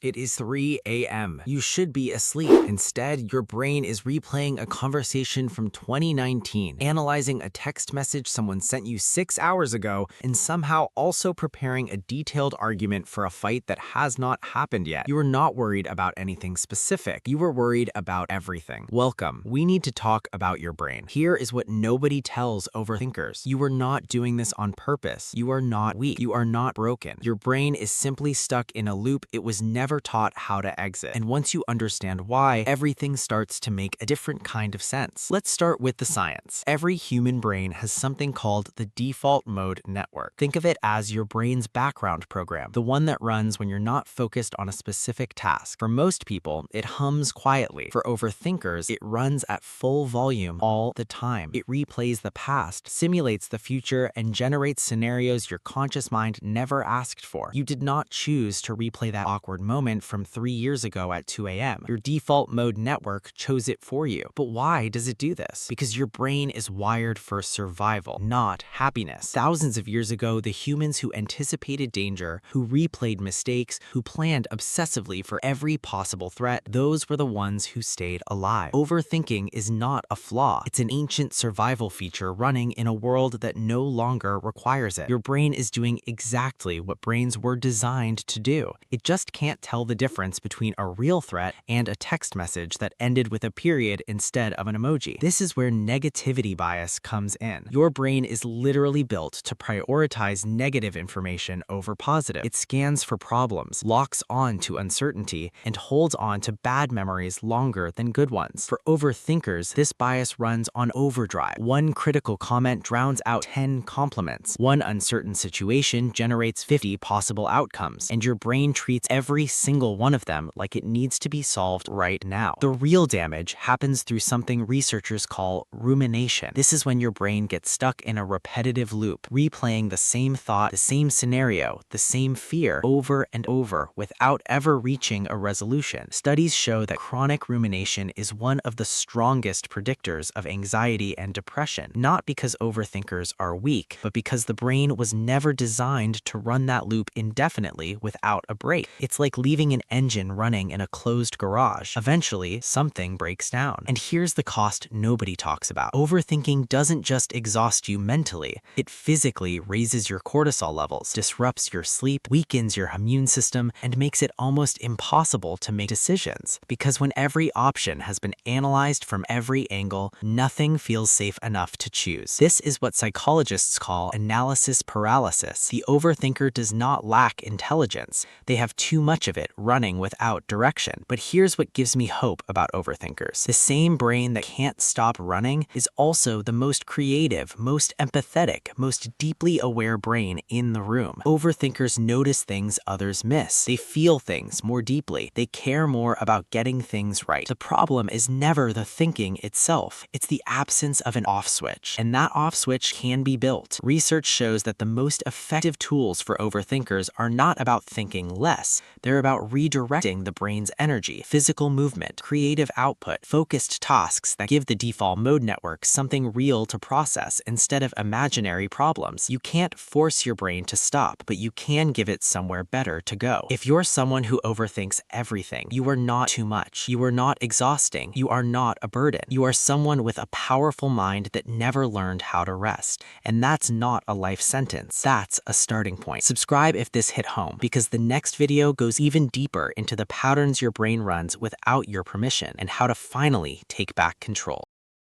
It is 3 a.m. You should be asleep. Instead, your brain is replaying a conversation from 2019, analyzing a text message someone sent you 6 hours ago, and somehow also preparing a detailed argument for a fight that has not happened yet. You are not worried about anything specific. You are worried about everything. Welcome. We need to talk about your brain. Here is what nobody tells overthinkers. You are not doing this on purpose. You are not weak. You are not broken. Your brain is simply stuck in a loop it was never taught how to exit. And once you understand why, everything starts to make a different kind of sense. Let's start with the science. Every human brain has something called the default mode network. Think of it as your brain's background program, the one that runs when you're not focused on a specific task. For most people, it hums quietly. For overthinkers, it runs at full volume all the time. It replays the past, simulates the future, and generates scenarios your conscious mind never asked for. You did not choose to replay that awkward moment from 3 years ago at 2 a.m. Your default mode network chose it for you. But why does it do this? Because your brain is wired for survival, not happiness. Thousands of years ago, the humans who anticipated danger, who replayed mistakes, who planned obsessively for every possible threat, those were the ones who stayed alive. Overthinking is not a flaw. It's an ancient survival feature running in a world that no longer requires it. Your brain is doing exactly what brains were designed to do. It just can't tell the difference between a real threat and a text message that ended with a period instead of an emoji. This is where negativity bias comes in. Your brain is literally built to prioritize negative information over positive. It scans for problems, locks on to uncertainty, and holds on to bad memories longer than good ones. For overthinkers, this bias runs on overdrive. One critical comment drowns out 10 compliments. One uncertain situation generates 50 possible outcomes, and your brain treats every single one of them like it needs to be solved right now. The real damage happens through something researchers call rumination. This is when your brain gets stuck in a repetitive loop, replaying the same thought, the same scenario, the same fear over and over without ever reaching a resolution. Studies show that chronic rumination is one of the strongest predictors of anxiety and depression, not because overthinkers are weak, but because the brain was never designed to run that loop indefinitely without a break. It's like leaving an engine running in a closed garage. Eventually, something breaks down. And here's the cost nobody talks about. Overthinking doesn't just exhaust you mentally, it physically raises your cortisol levels, disrupts your sleep, weakens your immune system, and makes it almost impossible to make decisions. Because when every option has been analyzed from every angle, nothing feels safe enough to choose. This is what psychologists call analysis paralysis. The overthinker does not lack intelligence. They have too much of it running without direction. But here's what gives me hope about overthinkers. The same brain that can't stop running is also the most creative, most empathetic, most deeply aware brain in the room. Overthinkers notice things others miss. They feel things more deeply. They care more about getting things right. The problem is never the thinking itself. It's the absence of an off switch. And that off switch can be built. Research shows that the most effective tools for overthinkers are not about thinking less. They're about redirecting the brain's energy, physical movement, creative output, focused tasks that give the default mode network something real to process instead of imaginary problems. You can't force your brain to stop, but you can give it somewhere better to go. If you're someone who overthinks everything, you are not too much. You are not exhausting. You are not a burden. You are someone with a powerful mind that never learned how to rest. And that's not a life sentence. That's a starting point. Subscribe if this hit home, because the next video goes even deeper into the patterns your brain runs without your permission and how to finally take back control.